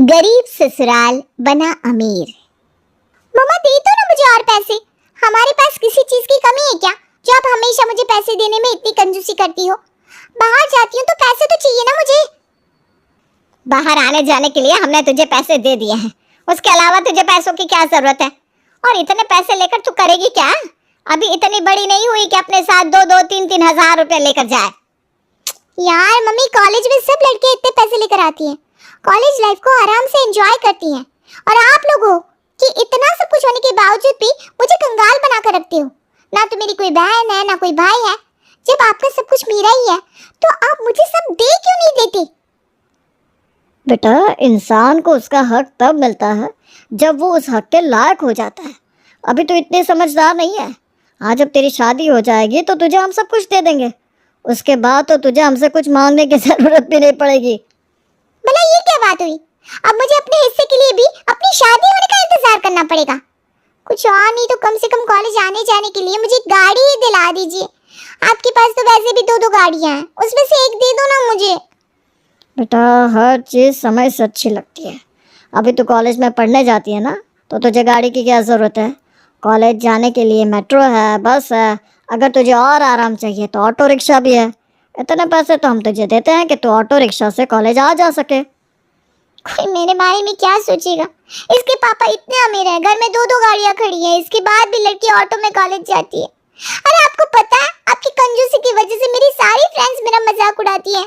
गरीब ससुराल बना अमीर। मम्मा दे दो ना मुझे और पैसे। हमारे पास किसी चीज की कमी है क्या जो आप हमेशा मुझे पैसे देने में इतनी कंजूसी करती हो? बाहर जाती हूँ तो पैसे तो चाहिए ना मुझे। बाहर आने जाने के लिए हमने तुझे पैसे दे दिए हैं, उसके अलावा तुझे पैसों की क्या जरूरत है? और इतने पैसे लेकर तू करेगी क्या? अभी इतनी बड़ी नहीं हुई कि अपने साथ दो दो तीन तीन हजार रुपए लेकर जाए। यार मम्मी, कॉलेज में सब लड़के इतने पैसे लेकर आती हैं, कॉलेज लाइफ को आराम से एंजॉय करती हैं, और आप लोग हो कि इतना सब कुछ होने के बावजूद भी मुझे कंगाल बना कर रखते हो। ना तो मेरी कोई बहन है ना कोई भाई है। जब आपका सब कुछ मेरा ही है तो आप मुझे सब दे क्यों नहीं देते? बेटा, इंसान को उसका हक तब मिलता है जब वो उस हक के लायक हो जाता है। अभी तो इतने समझदार नहीं है। आज जब तेरी शादी हो जाएगी तो तुझे हम सब कुछ दे देंगे, उसके बाद तो तुझे हमसे कुछ मांगने की जरूरत भी नहीं पड़ेगी। भला ये क्या बात हुई? अब मुझे अपने हिस्से के लिए भी अपनी शादी होने का इंतजार करना पड़ेगा। कुछ और नहीं तो कम से कम कॉलेज आने जाने के लिए मुझे गाड़ी ही दिला दीजिए। आपके पास तो वैसे भी दो दो गाड़ियां हैं, उसमें से एक दे दो ना मुझे। बेटा, हर चीज़ समय से अच्छी लगती है। अभी तो कॉलेज में पढ़ने जाती है ना, तो तुझे गाड़ी की क्या ज़रूरत है? कॉलेज जाने के लिए मेट्रो है, बस है। अगर तुझे और आराम चाहिए तो ऑटो रिक्शा भी है। इतने पैसे तो हम तुझे देते हैं कि तू ऑटो रिक्शा से कॉलेज आ जा सके। कोई मेरे बारे में क्या सोचेगा? इसके पापा इतने अमीर हैं, घर में दो दो गाड़ियां खड़ी हैं, इसके बाद भी लड़की ऑटो में कॉलेज जाती है। अरे आपको पता है, आपकी कंजूसी की वजह से मेरी सारी फ्रेंड्स मेरा मजाक उड़ाती हैं।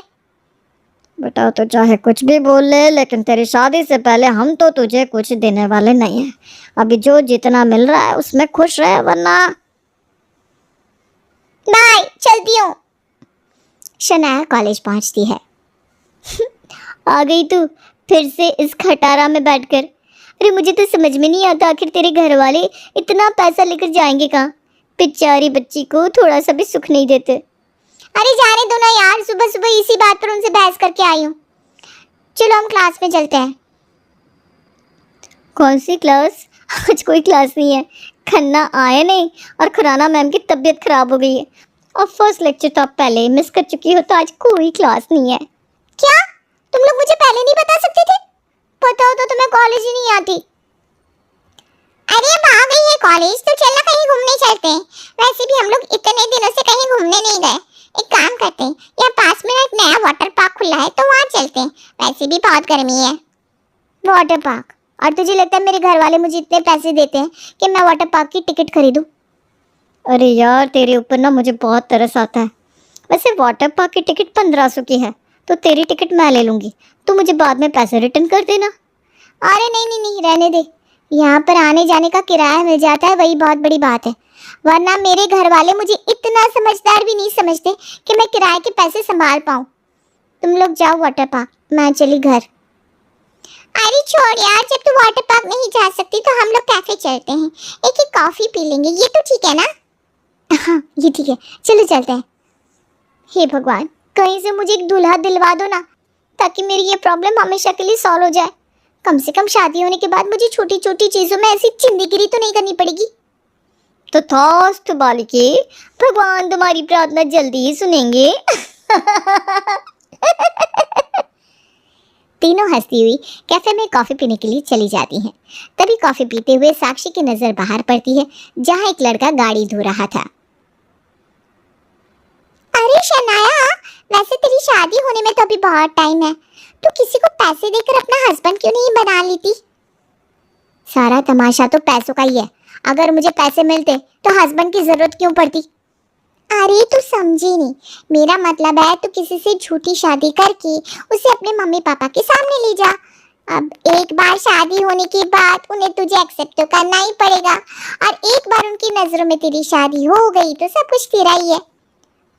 बेटा, तो चाहे कुछ भी बोल ले, लेकिन तेरी शादी से पहले हम तो तुझे कुछ देने वाले नहीं हैं। अभी जो जितना मिल रहा है उसमें खुश रहे, वरना बाय, चलती हूँ। शनाया कॉलेज पहुंचती है। आ गई तू फिर से इस खटारा में बैठकर। अरे मुझे तो समझ में नहीं आता, आखिर तेरे घर वाले इतना पैसा लेकर जाएंगे कहाँ? बेचारी बच्ची को थोड़ा सा भी सुख नहीं देते। अरे जाने दो ना यार, सुबह सुबह इसी बात पर उनसे बहस करके आई हूँ। चलो हम क्लास में चलते हैं। कौन सी क्लास? आज कोई क्लास नहीं है। खन्ना आए नहीं और खुराना मैम की तबीयत खराब हो गई है, और फर्स्ट लेक्चर तो आप पहले ही मिस कर चुकी हो, तो आज कोई क्लास नहीं है। क्या तुम लोग मुझे पहले नहीं बता सकते थे? पता हो तो मैं कॉलेज ही नहीं आती। अरे अब आ गई है कॉलेज तो चलना कहीं घूमने चलते हैं। वैसे भी हम लोग इतने दिनों से कहीं घूमने नहीं गए। एक काम करते हैं, यहाँ पास में एक नया वाटर पार्क खुला है तो वहाँ चलते हैं। वैसे भी बहुत गर्मी है। Water park? और तुझे लगता है मेरे घर वाले मुझे इतने पैसे देते हैं कि मैं वाटर पार्क की टिकट खरीदूं? अरे यार, तेरे ऊपर ना मुझे बहुत तरस आता है। वैसे वाटर पार्क की टिकट 1500 की है, तो तेरी टिकट मैं ले लूँगी, तो मुझे बाद में पैसे रिटर्न कर देना। अरे नहीं नहीं नहीं, रहने दे। यहाँ पर आने जाने का किराया मिल जाता है, वही बहुत बड़ी बात है। वरना मेरे घर वाले मुझे इतना समझदार भी नहीं समझते कि मैं किराए के पैसे संभाल पाऊँ। तुम लोग जाओ वाटर पार्क, मैं चली घर। अरे छोड़ यार, जब तू वाटर पार्क नहीं जा सकती तो हम लोग कैफे चलते हैं, एक एक कॉफी पी लेंगे। ये तो ठीक है ना? हाँ ये ठीक है, चलो चलते हैं। हे भगवान, कहीं से मुझे एक दूल्हा दिलवा दो ना, ताकि मेरी ये प्रॉब्लम हमेशा के लिए सॉल्व हो जाए। कम से कम शादी होने के बाद मुझे छोटी छोटी चीजों में ऐसी चिंदीगिरी तो नहीं करनी पड़ेगी। तो तथास्तु बालिके, भगवान तुम्हारी प्रार्थना जल्दी ही सुनेंगे। तीनों हंसती हुई कैफे में कॉफी पीने के लिए चली जाती हैं। तभी कॉफी पीते हुए साक्षी की नजर बाहर पड़ती है, जहां एक लड़का गाड़ी धो रहा था। अरे शनाया, वैसे तेरी शादी होने में तो अभी बहुत टाइम है, तो किसी को पैसे देकर अपना हस्बैंड क्यों नहीं बना लेती? सारा तमाशा तो पैसों का ही है। अगर मुझे पैसे मिलते तो हस्बैंड की जरूरत क्यों पड़ती? अरे तू समझी नहीं, मेरा मतलब है तू किसी से झूठी शादी करके उसे अपने मम्मी पापा के सामने ले जा। अब एक बार शादी होने के बाद उन्हें तुझे एक्सेप्ट तो करना ही पड़ेगा, और एक बार उनकी नजरों में तेरी शादी हो गई तो सब कुछ तेरा ही है।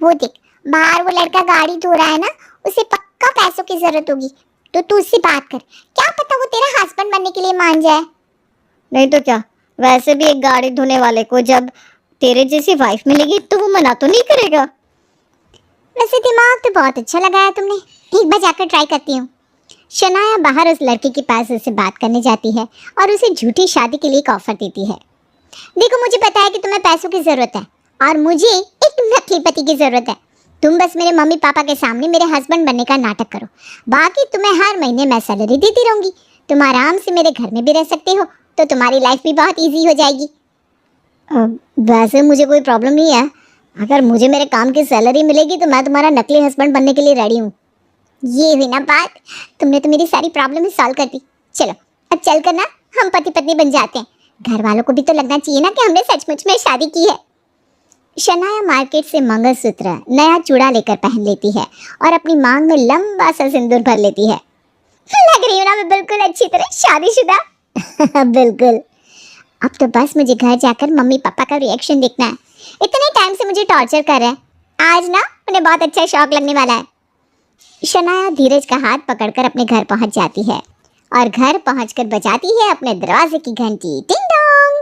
वो देख, बाहर वो लड़का गाड़ी धो रहा है ना, उसे पक्का पैसों की जरूरत होगी, तो तू उससे बात कर। क्या पता वो तेरा हस्बैंड बनने के लिए मान जाए। नहीं तो क्या, वैसे भी एक गाड़ी धोने वाले को जब तेरे जैसी वाइफ मिलेगी तो वो मना तो नहीं करेगा। वैसे दिमाग तो बहुत अच्छा लगाया तुमने, एक बार जाकर ट्राई करती हूँ। शनाया बाहर उस लड़के के पास उससे बात करने जाती है और उसे झूठी शादी के लिए एक ऑफर देती है। देखो, मुझे पता है कि तुम्हें पैसों की जरूरत है और मुझे एक नकली पति की जरूरत है। तुम बस मेरे मम्मी पापा के सामने मेरे हस्बैंड बनने का नाटक करो, बाकी तुम्हें हर महीने मैं सैलरी देती रहूंगी। तुम आराम से मेरे घर में भी रह सकते हो, तो तुम्हारी लाइफ भी बहुत इजी हो जाएगी। वैसे मुझे कोई प्रॉब्लम नहीं है। अगर मुझे मेरे काम की सैलरी मिलेगी तो मैं तुम्हारा नकली हस्बैंड बनने के लिए रेडी हूँ। ये हुई ना बात, तुमने तो मेरी सारी प्रॉब्लम ही सॉल्व कर दी। चलो अब चल कर ना हम पति पत्नी बन जाते हैं। घर वालों को भी तो लगना चाहिए ना कि हमने सचमुच में शादी की है। शनाया मार्केट से मंगलसूत्र, नया चूड़ा लेकर पहन लेती है और अपनी मांग में लंबा सा सिंदूर भर लेती है। लग रही हूँ ना मैं बिल्कुल अच्छी तरह शादीशुदा। बिल्कुल। अब तो बस मुझे घर जाकर मम्मी पापा का रिएक्शन देखना है। इतने टाइम से मुझे टॉर्चर कर रहे हैं, आज ना उन्हें बहुत अच्छा शौक लगने वाला है। शनाया धीरज का हाथ पकड़कर अपने घर पहुंच जाती है और घर पहुंचकर बजाती है अपने दरवाजे की घंटी, टिंग डोंग।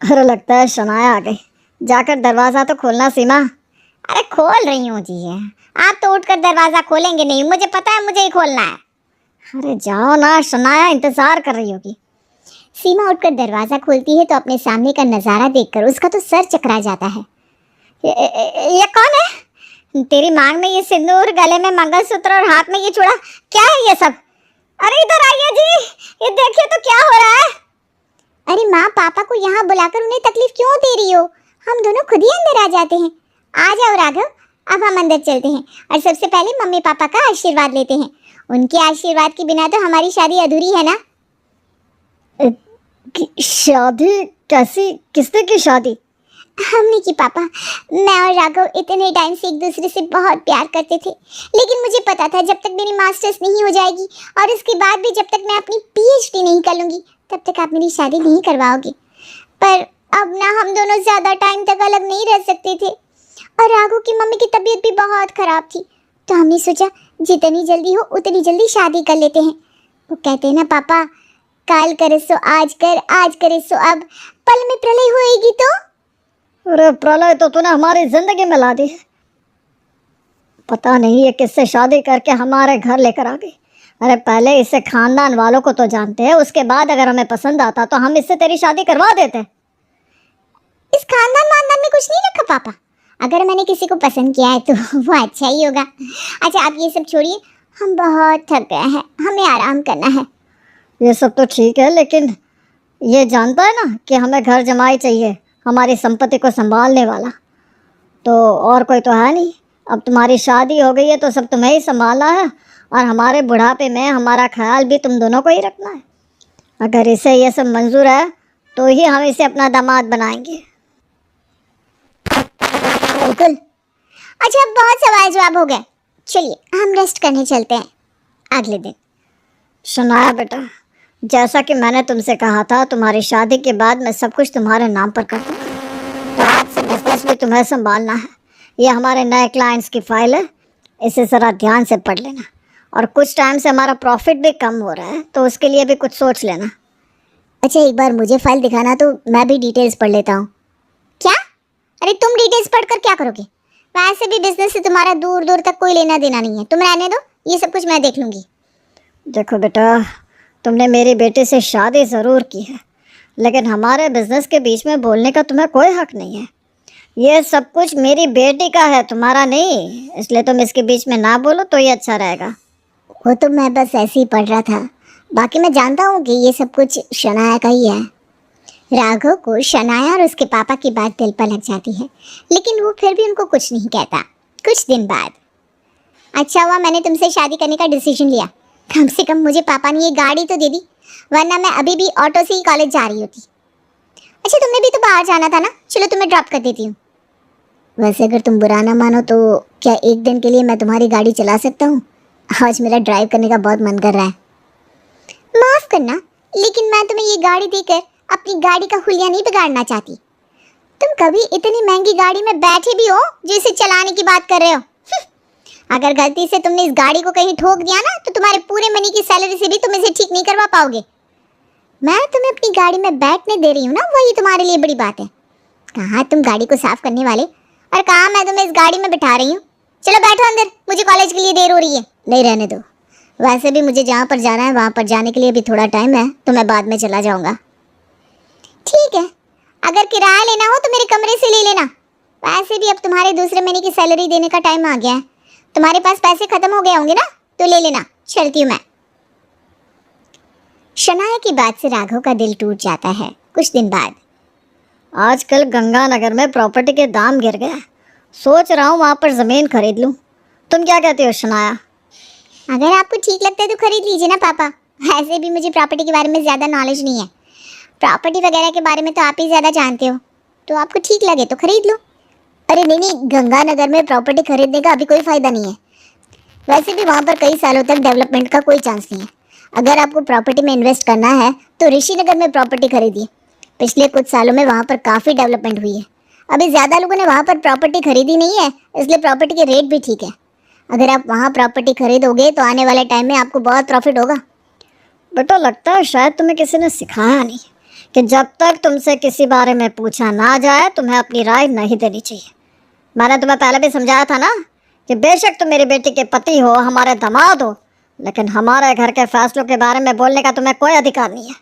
अरे लगता है शनाया आ गई। जाकर दरवाज़ा तो खोलना सीमा। अरे खोल रही हूँ जी, आप तो उठकर दरवाजा खोलेंगे नहीं, मुझे पता है मुझे ही खोलना है। अरे जाओ ना, शनाया इंतज़ार कर रही होगी। सीमा उठकर दरवाजा खोलती है तो अपने सामने का नज़ारा देखकर उसका तो सर चकरा जाता है। ये कौन है? तेरी मांग में ये सिंदूर, गले में मंगलसूत्र और हाथ में ये चूड़ा, क्या है ये सब? अरे इधर आइए जी, ये देखिए तो क्या हो रहा है। अरे माँ, पापा को यहाँ बुलाकर उन्हें तकलीफ क्यों दे रही हो? हम दोनों खुद ही अंदर आ जाते हैं। आ जाओ राघव, अब हम अंदर चलते हैं और सबसे पहले मम्मी पापा का आशीर्वाद लेते हैं। उनके आशीर्वाद के बिना तो हमारी शादी अधूरी है ना। शादी कैसी? किसने की शादी? हमने की पापा। मैं और राघव इतने टाइम से एक दूसरे से बहुत प्यार करते थे, लेकिन मुझे पता था जब तक मेरी मास्टर्स नहीं हो जाएगी और उसके बाद भी जब तक मैं अपनी पीएचडी नहीं कर लूँगी तब तक आप मेरी शादी नहीं करवाओगे। पर अब ना हम दोनों ज़्यादा टाइम तक अलग नहीं रह सकते थे और राघव की मम्मी की तबीयत भी बहुत ख़राब थी, तो हमने सोचा जितनी जल्दी हो उतनी जल्दी शादी कर लेते हैं। वो कहते हैं ना पापा, काल करे सो आज कर, आज करे सो अब, पल में प्रलय होएगी तो। अरे प्रलय तो तूने हमारी जिंदगी में ला दी। पता नहीं ये किससे शादी करके हमारे घर लेकर आ गई। अरे पहले इसे खानदान वालों को तो जानते हैं, उसके बाद अगर हमें पसंद आता तो हम इससे तेरी शादी करवा देते। इस खानदान वानदान में कुछ नहीं रखा पापा। अगर मैंने किसी को पसंद किया है तो वो अच्छा ही होगा। अच्छा आप ये सब छोड़िए, हम बहुत थक गए हैं, हमें आराम करना है। ये सब तो ठीक है, लेकिन ये जानता है ना कि हमें घर जमाई चाहिए, हमारी संपत्ति को संभालने वाला। तो और कोई तो है नहीं। अब तुम्हारी शादी हो गई है तो सब तुम्हें ही संभालना है और हमारे बुढ़ापे में हमारा ख्याल भी तुम दोनों को ही रखना है। अगर इसे ये सब मंजूर है तो ही हम इसे अपना दामाद बनाएंगे। बिल्कुल। अच्छा अब बहुत सवाल जवाब हो गए, चलिए हम रेस्ट करने चलते हैं अगले दिन। शनाया बेटा, जैसा कि मैंने तुमसे कहा था, तुम्हारी शादी के बाद मैं सब कुछ तुम्हारे नाम पर कर दूँगा। तो आज से बिजनेस भी तुम्हें संभालना है। ये हमारे नए क्लाइंट्स की फाइल है, इसे ज़रा ध्यान से पढ़ लेना। और कुछ टाइम से हमारा प्रॉफिट भी कम हो रहा है, तो उसके लिए भी कुछ सोच लेना। अच्छा एक बार मुझे फाइल दिखाना तो मैं भी डिटेल्स पढ़ लेता हूँ। क्या? अरे तुम डिटेल्स पढ़कर क्या करोगे? वैसे भी बिजनेस से तुम्हारा दूर दूर तक कोई लेना देना नहीं है, तुम रहने दो, ये सब कुछ मैं देख लूँगी। देखो बेटा, तुमने मेरी बेटी से शादी ज़रूर की है, लेकिन हमारे बिजनेस के बीच में बोलने का तुम्हें कोई हक नहीं है। ये सब कुछ मेरी बेटी का है, तुम्हारा नहीं, इसलिए तुम इसके बीच में ना बोलो तो ये अच्छा रहेगा। वो तो मैं बस ऐसे ही पढ़ रहा था, बाकी मैं जानता हूँ कि ये सब कुछ शनाया का ही है। राघव को शनाया और उसके पापा की बात दिल पर लग जाती है, लेकिन वो फिर भी उनको कुछ नहीं कहता। कुछ दिन बाद, अच्छा हुआ मैंने तुमसे शादी करने का डिसीजन लिया, कम से कम मुझे पापा ने ये गाड़ी तो दे दी, वरना मैं अभी भी ऑटो से ही कॉलेज जा रही होती। अच्छा तुम्हें भी तो बाहर जाना था ना, चलो तुम्हें ड्रॉप कर देती हूँ। वैसे अगर तुम बुरा ना मानो तो क्या एक दिन के लिए मैं तुम्हारी गाड़ी चला सकता हूँ? आज मेरा ड्राइव करने का बहुत मन कर रहा है। माफ़ करना, लेकिन मैं तुम्हें ये गाड़ी देकर अपनी गाड़ी का हुलिया नहीं बिगाड़ना चाहती। तुम कभी इतनी महंगी गाड़ी में बैठे भी हो जो इसे चलाने की बात कर रहे हो? अगर गलती से तुमने इस गाड़ी को कहीं ठोक दिया ना तो तुम्हारे पूरे महीने की सैलरी से भी तुम इसे ठीक नहीं करवा पाओगे। मैं तुम्हें अपनी गाड़ी में बैठने दे रही हूँ ना, वही तुम्हारे लिए बड़ी बात है। कहाँ तुम गाड़ी को साफ करने वाले और कहाँ मैं तुम्हें इस गाड़ी में बिठा रही हूँ। चलो बैठो अंदर, मुझे कॉलेज के लिए देर हो रही है। नहीं रहने दो, वैसे भी मुझे जहाँ पर जाना है वहाँ पर जाने के लिए भी थोड़ा टाइम है, तो मैं बाद में चला जाऊँगा। ठीक है, अगर किराया लेना हो तो मेरे कमरे से ले लेना। वैसे भी अब तुम्हारे दूसरे महीने की सैलरी देने का टाइम आ गया है, तुम्हारे पास पैसे खत्म हो गए होंगे ना, तो ले लेना, चलती हूँ मैं। शनाया की बात से राघव का दिल टूट जाता है। कुछ दिन बाद आजकल गंगानगर में प्रॉपर्टी के दाम गिर गए। सोच रहा हूँ वहाँ पर ज़मीन खरीद लूँ। तुम क्या कहती हो शनाया? अगर आपको ठीक लगता है तो खरीद लीजिए ना पापा। ऐसे भी मुझे प्रॉपर्टी के बारे में ज़्यादा नॉलेज नहीं है। प्रॉपर्टी वगैरह के बारे में तो आप ही ज़्यादा जानते हो, तो आपको ठीक लगे तो खरीद लो। अरे नहीं नहीं, गंगानगर में प्रॉपर्टी खरीदने का अभी कोई फ़ायदा नहीं है। वैसे भी वहाँ पर कई सालों तक डेवलपमेंट का कोई चांस नहीं है। अगर आपको प्रॉपर्टी में इन्वेस्ट करना है तो ऋषिनगर में प्रॉपर्टी खरीदिए। पिछले कुछ सालों में वहाँ पर काफ़ी डेवलपमेंट हुई है। अभी ज़्यादा लोगों ने वहाँ पर प्रॉपर्टी खरीदी नहीं है, इसलिए प्रॉपर्टी के रेट भी ठीक है। अगर आप वहाँ प्रॉपर्टी खरीदोगे तो आने वाले टाइम में आपको बहुत प्रॉफिट होगा। बेटा लगता है शायद तुम्हें किसी ने सिखाया नहीं कि जब तक तुमसे किसी बारे में पूछा ना जाए तुम्हें अपनी राय नहीं देनी चाहिए। मैंने तुम्हें पहले भी समझाया था ना कि बेशक तुम मेरी बेटी के पति हो, हमारे दामाद हो, लेकिन हमारे घर के फैसलों के बारे में बोलने का तुम्हें कोई अधिकार नहीं है।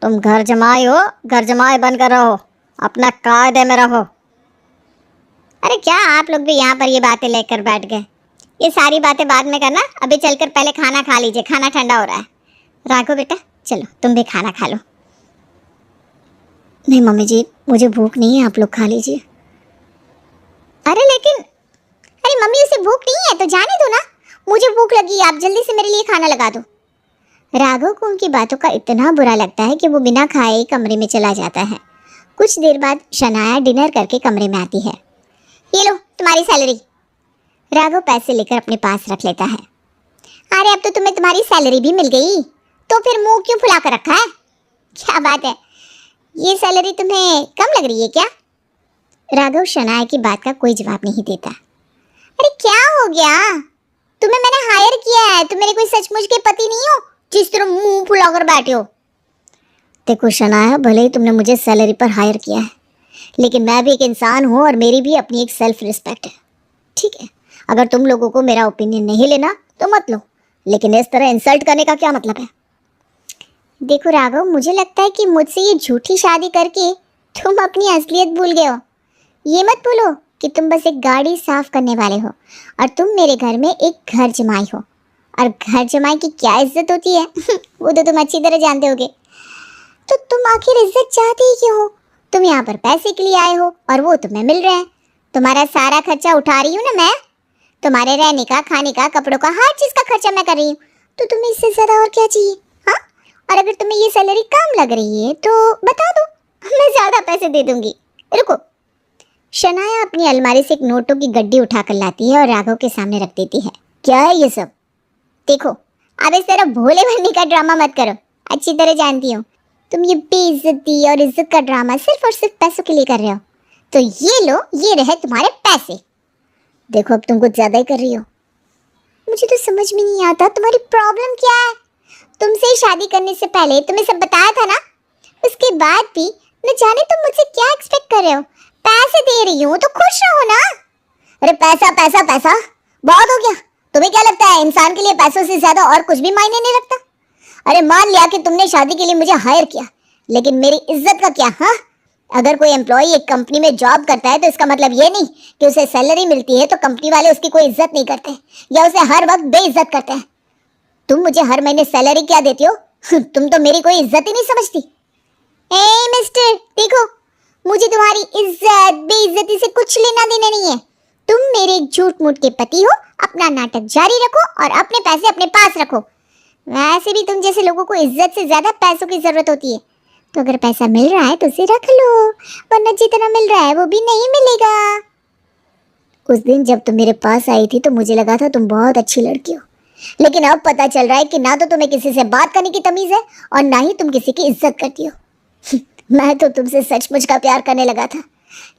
तुम घर जमाई हो, घर जमाई बनकर रहो, अपना कायदे में रहो। अरे क्या आप लोग भी यहाँ पर ये बातें लेकर बैठ गए? ये सारी बातें बाद में करना, अभी चलकर पहले खाना खा लीजिए, खाना ठंडा हो रहा है। राघव बेटा चलो तुम भी खाना खा लो। नहीं मम्मी जी, मुझे भूख नहीं है, आप लोग खा लीजिए। अरे मम्मी उसे भूख नहीं है तो जाने दो ना। मुझे भूख लगी, आप जल्दी से मेरे लिए खाना लगा दो। राघव को उनकी बातों का इतना बुरा लगता है कि वो बिना खाए कमरे में चला जाता है। कुछ देर बाद शनाया डिनर करके कमरे में आती है। ये लो तुम्हारी सैलरी। राघव पैसे लेकर अपने पास रख लेता है। अरे अब तो तुम्हें तुम्हारी सैलरी भी मिल गई, तो फिर मुंह क्यों फुला कर रखा है? क्या बात है, ये सैलरी तुम्हें कम लग रही है क्या? राघव शनाया की बात का कोई जवाब नहीं देता। अरे क्या हो गया? तुम्हें मैंने हायर किया है, तुम मेरे कोई सचमुच के पति नहीं हो जिस तरह मुंह फुलाकर बैठे हो। देखो शनाया, भले ही तुमने मुझे सैलरी पर हायर किया है, लेकिन मैं भी एक इंसान हूँ और मेरी भी अपनी एक सेल्फ रिस्पेक्ट है। ठीक है, अगर तुम लोगों को मेरा ओपिनियन नहीं लेना तो मत लो, लेकिन इस तरह इंसल्ट करने का क्या मतलब है? देखो राघव, मुझे लगता है कि मुझसे ये झूठी शादी करके तुम अपनी असलियत भूल गए हो। ये मत भूलो कि तुम बस एक गाड़ी साफ करने वाले हो और तुम मेरे घर में एक घर जमाई हो। और घर जमाई की क्या इज्जत होती है वो तो तुम अच्छी तरह जानते होगे। तो तुम आखिर इज्जत चाहते ही क्यों हो? तुम यहाँ पर पैसे के लिए आए हो और वो तुम्हें मिल रहा है। तुम्हारा सारा खर्चा उठा रही हूँ ना मैं। तुम्हारे रहने का, खाने का, कपड़ों का, हर चीज़ का खर्चा मैं कर रही हूँ। तो तुम्हें इससे ज़्यादा और क्या चाहिए? हाँ, और अगर तुम्हें ये सैलरी कम लग रही है तो बता दो, मैं ज़्यादा पैसे दे दूँगी। रुको। शनाया अपनी अलमारी से एक नोटों की गड्डी उठाकर लाती है और राघव के सामने रख देती है। क्या है ये सब? देखो, अब इस तरह भोले बनने का ड्रामा मत करो। अच्छी तरह जानती हूँ तुम ये बेइज्जती और इज्जत का ड्रामा सिर्फ और सिर्फ पैसों के लिए कर रहे हो। तो ये लो, ये रहे तुम्हारे पैसे। देखो अब तुम कुछ ज़्यादा ही कर रही हो। मुझे तो समझ में नहीं आता तुम्हारी प्रॉब्लम क्या है। तुमसे शादी करने से पहले तुम्हें सब बताया था ना। उसके बाद भी न जाने तुम मुझसे क्या एक्सपेक्ट कर रहे हो। पैसे दे रही हूँ तो खुश रहो ना। अरे पैसा पैसा पैसा बहुत हो गया। तुम्हें क्या लगता है इंसान के लिए पैसों से ज्यादा और कुछ भी मायने नहीं रखता? अरे मान लिया कि तुमने शादी के लिए मुझे हायर किया, लेकिन मेरी इज्जत का क्या? हाँ, अगर कोई एम्प्लॉय एक कंपनी में जॉब करता है तो इसका मतलब ये नहीं कि उसे सैलरी मिलती है तो कंपनी वाले उसकी कोई इज्जत नहीं करते या उसे हर वक्त बेइज्जत करते हैं। तुम मुझे हर महीने सैलरी क्या देती हो? तुम तो मेरी कोई इज्जत ही नहीं समझती। ए मिस्टर, देखो, मुझे तुम्हारी इज्जत बेइज्जती से कुछ लेना देना नहीं है। तुम मेरे झूठ मूठ के पति हो। अपना नाटक जारी रखो और अपने पैसे अपने पास रखो। वैसे भी तुम जैसे लोगों को इज्जत से ज्यादा पैसों की जरूरत होती है। तो अगर पैसा मिल रहा है तो उसे रख लो, वरना जितना मिल रहा है वो भी नहीं मिलेगा। उस दिन जब तुम मेरे पास आई थी तो मुझे लगा था तुम बहुत अच्छी लड़की हो, लेकिन अब पता चल रहा है कि ना तो तुम्हें किसी से बात करने की तमीज है और ना ही तुम किसी की इज्जत करती हो। मैं तो तुमसे सचमुच का प्यार करने लगा था,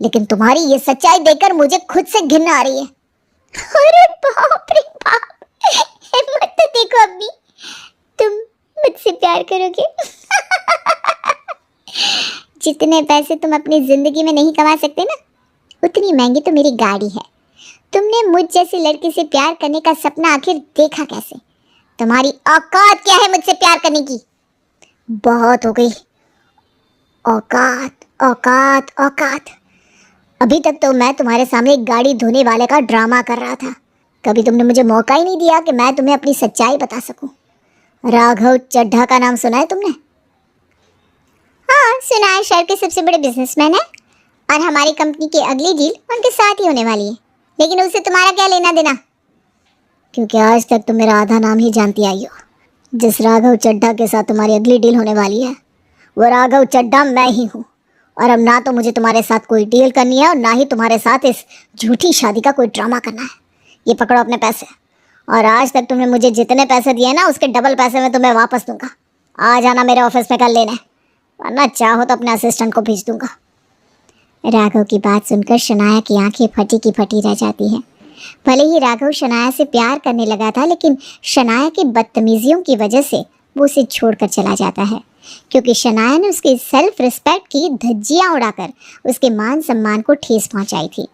लेकिन तुम्हारी ये सच्चाई देखकर मुझे खुद से घिन आ रही है। अरे बाप रे बाप, हिम्मत तो देखो अम्मी, तुम मुझसे प्यार करोगे? जितने पैसे तुम अपनी जिंदगी में नहीं कमा सकते ना, उतनी महंगी तो मेरी गाड़ी है। तुमने मुझ जैसी लड़की से प्यार करने का सपना आखिर देखा कैसे? तुम्हारी औकात क्या है मुझसे प्यार करने की? बहुत हो गई। औकात औकात औकात। अभी तक तो मैं तुम्हारे सामने एक गाड़ी धोने वाले का ड्रामा कर रहा था। कभी तुमने मुझे मौका ही नहीं दिया कि मैं तुम्हें अपनी सच्चाई बता सकूं। राघव चड्ढा का नाम सुना है तुमने? हाँ सुना है, शहर के सबसे बड़े बिजनेसमैन है और हमारी कंपनी की अगली डील उनके साथ ही होने वाली है। लेकिन उससे तुम्हारा क्या लेना देना? क्योंकि आज तक तुम मेरा आधा नाम ही जानती आई हो। जिस राघव चड्ढा के साथ तुम्हारी अगली डील होने वाली है वो राघव चड्ढा मैं ही हूँ। और अब ना तो मुझे तुम्हारे साथ कोई डील करनी है और ना ही तुम्हारे साथ इस झूठी शादी का कोई ड्रामा करना है। ये पकड़ो अपने पैसे, और आज तक तुमने मुझे जितने पैसे दिए ना उसके डबल पैसे मैं तुम्हें वापस दूंगा। आ जाना मेरे ऑफिस में कल लेने, वरना चाहो तो अपने असिस्टेंट को भेज दूंगा। राघव की बात सुनकर शनाया की आंखें फटी की फटी रह जाती हैं। भले ही राघव शनाया से प्यार करने लगा था, लेकिन शनाया की बदतमीजियों की वजह से वो उसे छोड़कर चला जाता है, क्योंकि शनाया ने उसकी सेल्फ रिस्पेक्ट की धज्जियां उड़ाकर उसके मान सम्मान को ठेस पहुंचाई थी।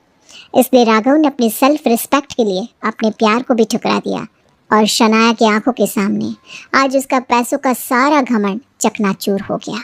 इसलिए राघव ने अपनी सेल्फ रिस्पेक्ट के लिए अपने प्यार को भी ठुकरा दिया और शनाया की आंखों के सामने आज उसका पैसों का सारा घमंड चकनाचूर हो गया।